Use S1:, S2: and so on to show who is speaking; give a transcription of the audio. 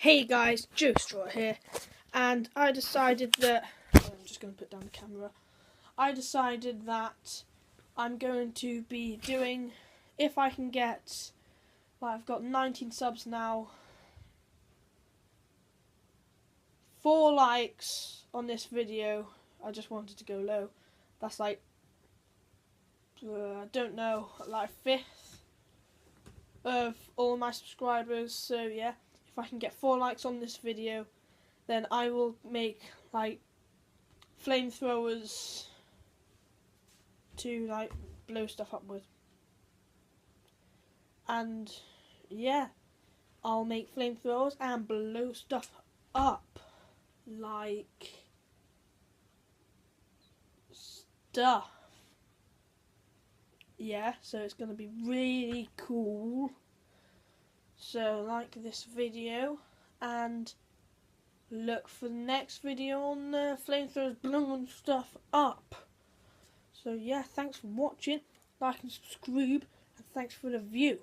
S1: Hey guys, Joe Straw here, and I decided that I'm just going to put down the camera. I decided that I'm going to be doing, if I can get, I've got 19 subs now, 4 likes on this video. I just wanted to go low. That's I don't know, like a fifth of all my subscribers. So yeah, if I can get 4 likes on this video, then I will make flamethrowers to blow stuff up with. And yeah, I'll make flamethrowers and blow stuff up like stuff. Yeah, so it's going to be really cool. So like this video and look for the next video on flamethrowers blowing stuff up. So yeah, thanks for watching, like and subscribe, and thanks for the view.